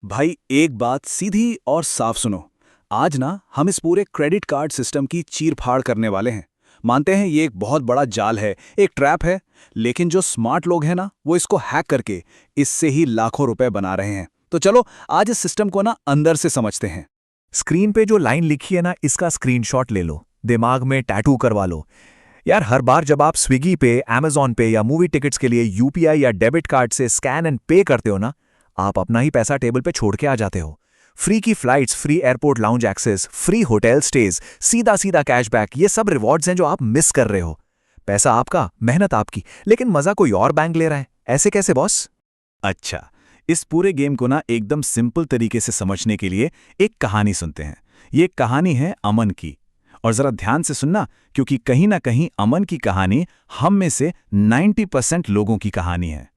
भाई एक बात सीधी और साफ सुनो। आज ना हम इस पूरे क्रेडिट कार्ड सिस्टम की चीर-फाड़ करने वाले हैं। मानते हैं ये एक बहुत बड़ा जाल है, एक ट्रैप है, लेकिन जो स्मार्ट लोग हैं ना, वो इसको हैक करके इससे ही लाखों रुपए बना रहे हैं। तो चलो आज इस सिस्टम को ना अंदर से समझते हैं। स्क्रीन पे जो लाइन लिखी है ना, इसका स्क्रीनशॉट ले लो, दिमाग में टैटू करवा लो। यार, हर बार जब आप स्विगी पे, अमेज़न पे या मूवी टिकट्स के लिए यूपीआई या डेबिट कार्ड से स्कैन एंड पे करते हो ना, आप अपना ही पैसा टेबल पे छोड़ के आ जाते हो। फ्री की flights, free airport lounge access, free hotel stays, सीधा सीधा कैशबैक, ये सब रिवॉर्ड्स हैं जो आप मिस कर रहे हो। पैसा आपका, मेहनत आपकी, लेकिन मजा कोई और बैंक ले रहा है। ऐसे कैसे बॉस? अच्छा, इस पूरे गेम को ना एकदम सिंपल तरीके से समझने के लिए एक कहानी सुनते हैं। ये कहानी है अमन की। और जरा ध्यान से सुनना, क्योंकि कहीं ना कहीं अमन की कहानी हम में से 90% लोगों की कहानी है।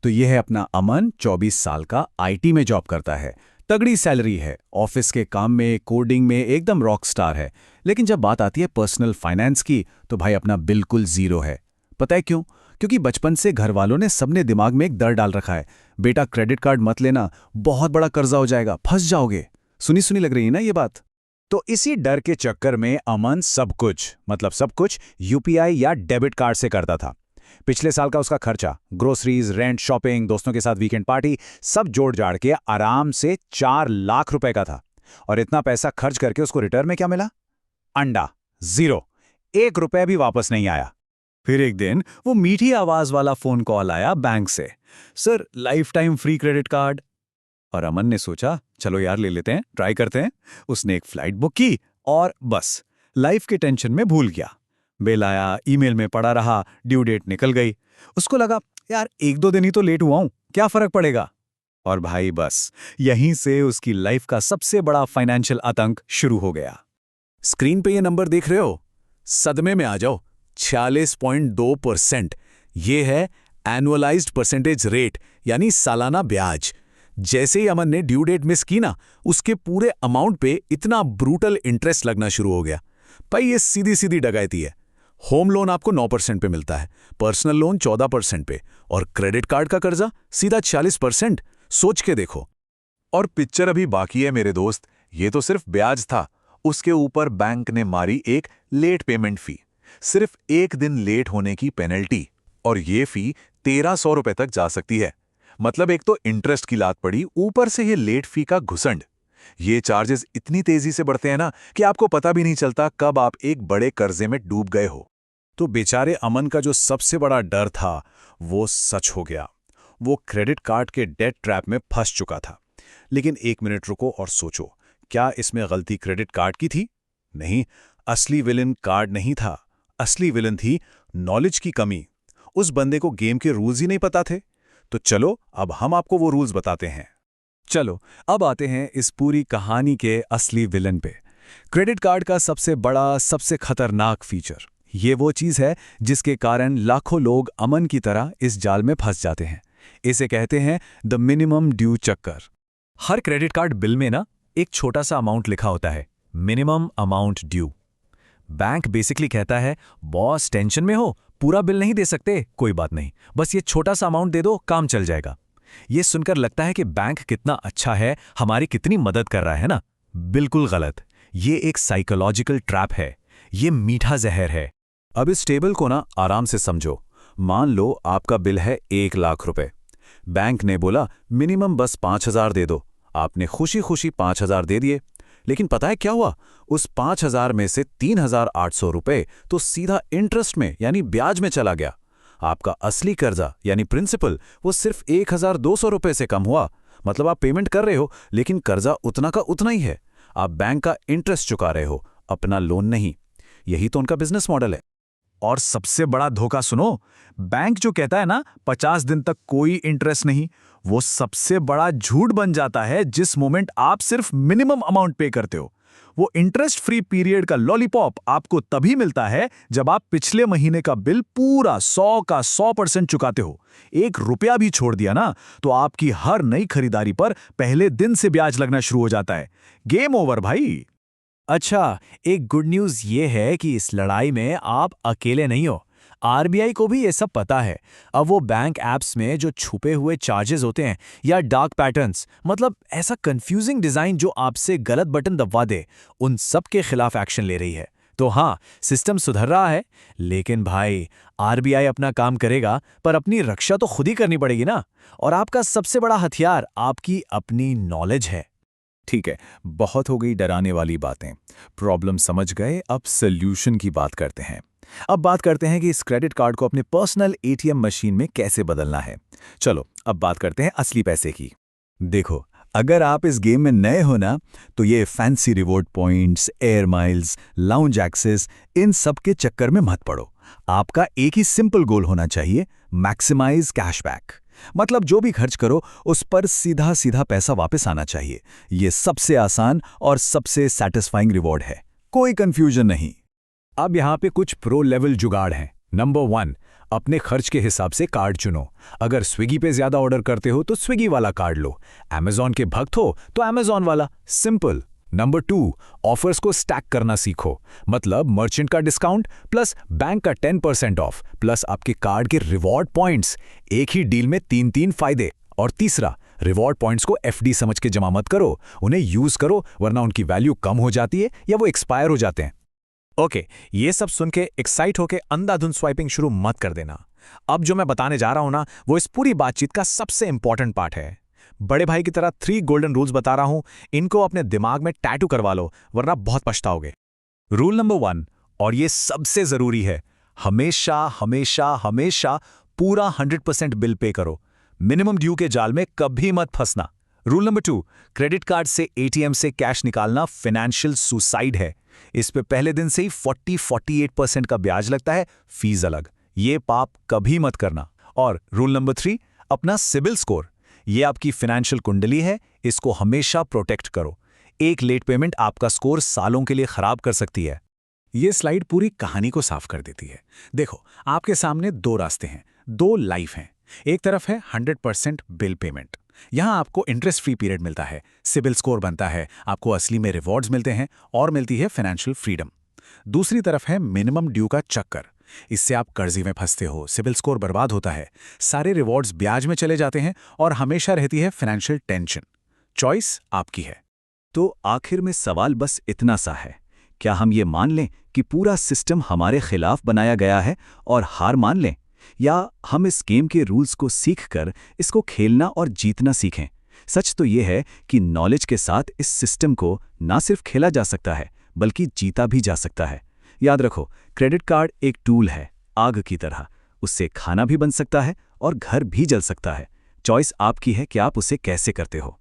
तो ये है अपना अमन, 24 साल का, आईटी में जॉब करता है। तगड़ी सैलरी है, ऑफिस के काम में, कोडिंग में एकदम रॉक स्टार है। लेकिन जब बात आती है पर्सनल फाइनेंस की, तो भाई अपना बिल्कुल जीरो है। पता है क्यों? क्योंकि बचपन से घर वालों ने सबने दिमाग में एक डर डाल रखा है, बेटा क्रेडिट कार्ड मत लेना, बहुत बड़ा कर्जा हो जाएगा, फंस जाओगे। सुनी सुनी लग रही है ना ये बात? तो इसी डर के चक्कर में अमन सब कुछ, मतलब सब कुछ, यूपीआई या डेबिट कार्ड से करता था। पिछले साल का उसका खर्चा, ग्रोसरीज, रेंट, शॉपिंग, दोस्तों के साथ वीकेंड पार्टी, सब जोड़ जाड़ के आराम से 4 लाख रुपए का था। और इतना पैसा खर्च करके उसको रिटर्न में क्या मिला? अंडा, जीरो। 1 रुपया भी वापस नहीं आया। फिर एक दिन वो मीठी आवाज वाला फोन कॉल आया बैंक से, sir life time free credit card. और अमन ने सोचा, चलो यार ले लेते हैं, ट्राई करते हैं। उसने एक फ्लाइट बुक की और बस लाइफ के टेंशन में भूल गया। बिल आया, ईमेल में पड़ा रहा, ड्यू डेट निकल गई। उसको लगा, यार 1-2 दिन ही तो लेट हुआ हूं, क्या फर्क पड़ेगा। और भाई बस यहीं से उसकी लाइफ का सबसे बड़ा फाइनेंशियल आतंक शुरू हो गया। स्क्रीन पे ये नंबर देख रहे हो? सदमे में आ जाओ। 46.2%। ये है एनुअलाइज्ड परसेंटेज रेट, यानी सालाना ब्याज। जैसे ही अमन ने ड्यू डेट मिस की ना, उसके पूरे अमाउंट पे इतना ब्रूटल इंटरेस्ट लगना शुरू हो गया। भाई ये सीधी सीधी डकैती है। होम लोन आपको 9% पे मिलता है, पर्सनल लोन 14% पे, और क्रेडिट कार्ड का कर्जा सीधा 40%। सोच के देखो। और पिक्चर अभी बाकी है मेरे दोस्त। ये तो सिर्फ ब्याज था। उसके ऊपर बैंक ने मारी एक लेट पेमेंट फी, सिर्फ 1 दिन लेट होने की पेनल्टी। और ये फी 1300 रुपए तक जा सकती है। मतलब एक तो इंटरेस्ट की लात पड़ी, ऊपर से ये लेट फी का घुसंड। ये चार्जेस इतनी तेजी से बढ़ते हैं ना कि आपको पता भी नहीं चलता कब आप एक बड़े कर्जे में डूब गए हो। तो बेचारे अमन का जो सबसे बड़ा डर था, वो सच हो गया। वो क्रेडिट कार्ड के डेट ट्रैप में फंस चुका था। लेकिन एक मिनट रुको और सोचो, क्या इसमें गलती क्रेडिट कार्ड की थी? नहीं, असली विलन कार्ड नहीं था। असली विलन थी नॉलेज की कमी। उस बंदे को गेम के रूल्स ही नहीं पता थे। तो चलो अब हम आपको वो रूल्स बताते हैं। चलो अब आते हैं इस पूरी कहानी के असली विलन पे। क्रेडिट कार्ड का सबसे बड़ा, सबसे खतरनाक फीचर, ये वो चीज है जिसके कारण लाखों लोग अमन की तरह इस जाल में फंस जाते हैं। इसे कहते हैं द मिनिमम ड्यू चक्कर। हर क्रेडिट कार्ड बिल में ना एक छोटा सा अमाउंट लिखा होता है, minimum amount due. Bank basically कहता है, बॉस टेंशन में हो, पूरा बिल नहीं दे सकते, कोई बात नहीं, बस ये छोटा सा अमाउंट दे दो, काम चल जाएगा। ये सुनकर लगता है कि बैंक कितना अच्छा है, हमारी कितनी मदद कर रहा है ना? बिल्कुल गलत। ये एक साइकोलॉजिकल ट्रैप है। ये मीठा जहर है। अब इस टेबल को ना आराम से समझो। मान लो आपका बिल है 1 लाख रुपए। बैंक ने बोला मिनिमम बस 5,000 दे दो। आपने खुशी खुशी 5,000 दे दिए। लेकिन पता है क्या हुआ? उस 5,000 में से 3,800 रुपए तो सीधा इंटरेस्ट में, यानी ब्याज में चला गया। आपका असली कर्जा यानी प्रिंसिपल, वो सिर्फ 1,200 रुपए से कम हुआ। मतलब आप पेमेंट कर रहे हो, लेकिन कर्जा उतना का उतना ही है। आप बैंक का इंटरेस्ट चुका रहे हो, अपना लोन नहीं। यही तो उनका बिजनेस मॉडल है। और सबसे बड़ा धोखा सुनो, बैंक जो कहता है ना 50 दिन तक कोई इंटरेस्ट नहीं, वो सबसे बड़ा झूठ बन जाता है जिस मोमेंट आप सिर्फ मिनिमम अमाउंट पे करते हो। वो इंटरेस्ट फ्री पीरियड का लॉलीपॉप आपको तभी मिलता है जब आप पिछले महीने का बिल पूरा 100 का 100% चुकाते हो। 1 रुपया भी छोड़ दिया ना, तो आपकी हर नई खरीदारी पर पहले दिन से ब्याज लगना शुरू हो जाता है। गेम ओवर भाई। अच्छा, एक गुड न्यूज़ ये है कि इस लड़ाई में आप अकेले नहीं हो। आरबीआई को भी ये सब पता है। अब वो बैंक ऐप्स में जो छुपे हुए चार्जेस होते हैं या डार्क पैटर्न्स, मतलब ऐसा कंफ्यूजिंग डिजाइन जो आपसे गलत बटन दबवा दे, उन सब के खिलाफ एक्शन ले रही है। तो हाँ, सिस्टम सुधर रहा है, लेकिन भाई आरबीआई अपना काम करेगा, पर अपनी रक्षा तो खुद ही करनी पड़ेगी ना। और आपका सबसे बड़ा हथियार आपकी अपनी नॉलेज है। ठीक है, बहुत हो गई डराने वाली बातें। प्रॉब्लम समझ गए, अब सॉल्यूशन की बात करते हैं। अब बात करते हैं कि इस क्रेडिट कार्ड को अपने पर्सनल एटीएम मशीन में कैसे बदलना है। चलो, अब बात करते हैं असली पैसे की। देखो, अगर आप इस गेम में नए हो ना, तो ये fancy reward points, air miles, lounge access, इन सब के चक्कर में मत पड़ो। आपका एक ही सिंपल गोल होना चाहिए, मैक्सिमाइज कैशबैक। मतलब जो भी खर्च करो उस पर सीधा सीधा पैसा वापस आना चाहिए। ये सबसे आसान और सबसे सैटिस्फाइंग रिवॉर्ड है, कोई कंफ्यूजन नहीं। अब यहाँ पे कुछ प्रो लेवल जुगाड़ हैं। नंबर 1, अपने खर्च के हिसाब से कार्ड चुनो। अगर स्विगी पे ज्यादा ऑर्डर करते हो तो स्विगी वाला कार्ड लो, अमेजॉन के भक्त हो तो अमेजॉन वाला, सिंपल। नंबर 2, ऑफर्स को स्टैक करना सीखो। मतलब मर्चेंट का डिस्काउंट प्लस बैंक का 10% ऑफ प्लस आपके कार्ड के रिवॉर्ड पॉइंट्स, एक ही डील में 3 फायदे। और तीसरा, रिवॉर्ड पॉइंट्स को एफडी समझ के जमा मत करो, उन्हें यूज करो, वरना उनकी वैल्यू कम हो जाती है या वो एक्सपायर हो जाते हैं। ओके, ये सब सुन के एक्साइट होके अंधाधुंध स्वाइपिंग शुरू मत कर देना। अब जो मैं बताने जा रहा हूं ना, वो इस पूरी बातचीत का सबसे इंपॉर्टेंट पार्ट है। बड़े भाई की तरह 3 गोल्डन रूल्स बता रहा हूं, इनको अपने दिमाग में टैटू करवा लो, वरना बहुत पछताओगे। रूल नंबर 1, और ये सबसे जरूरी है, हमेशा हमेशा हमेशा पूरा 100% बिल पे करो। मिनिमम ड्यू के जाल में कभी मत फंसना। रूल नंबर 2, क्रेडिट कार्ड से एटीएम से कैश निकालना फाइनेंशियल सुसाइड है। इस पे पहले दिन से ही 40-48% का ब्याज लगता है, फीस अलग। ये पाप कभी मत करना। और रूल नंबर 3, अपना सिबिल स्कोर। ये आपकी फाइनेंशियल कुंडली है, इसको हमेशा प्रोटेक्ट करो। एक लेट पेमेंट आपका स्कोर सालों के लिए खराब कर सकती है। ये स्लाइड पूरी कहानी को साफ कर देती है। देखो, आपके सामने 2 रास्ते हैं, 2 लाइफ हैं। एक तरफ है 100% बिल पेमेंट। यहां आपको इंटरेस्ट फ्री पीरियड मिलता है, सिबिल स्कोर बनता है, आपको असली में रिवॉर्ड्स मिलते हैं और मिलती है फाइनेंशियल फ्रीडम। दूसरी तरफ है मिनिमम ड्यू का चक्कर। इससे आप कर्जे में फंसते हो, सिबिल स्कोर बर्बाद होता है, सारे रिवॉर्ड्स ब्याज में चले जाते हैं और हमेशा रहती है फाइनेंशियल टेंशन। चॉइस आपकी है। तो आखिर में सवाल बस इतना सा है, क्या हम ये मान लें कि पूरा सिस्टम हमारे खिलाफ बनाया गया है और हार मान लें, या हम इस गेम के रूल्स को सीखकर इसको खेलना और जीतना सीखें? सच तो ये है कि नॉलेज के साथ इस सिस्टम को ना सिर्फ खेला जा सकता है, बल्कि जीता भी जा सकता है। याद रखो, क्रेडिट कार्ड एक टूल है, आग की तरह। उससे खाना भी बन सकता है और घर भी जल सकता है। चॉइस आपकी है कि आप उसे कैसे करते हो।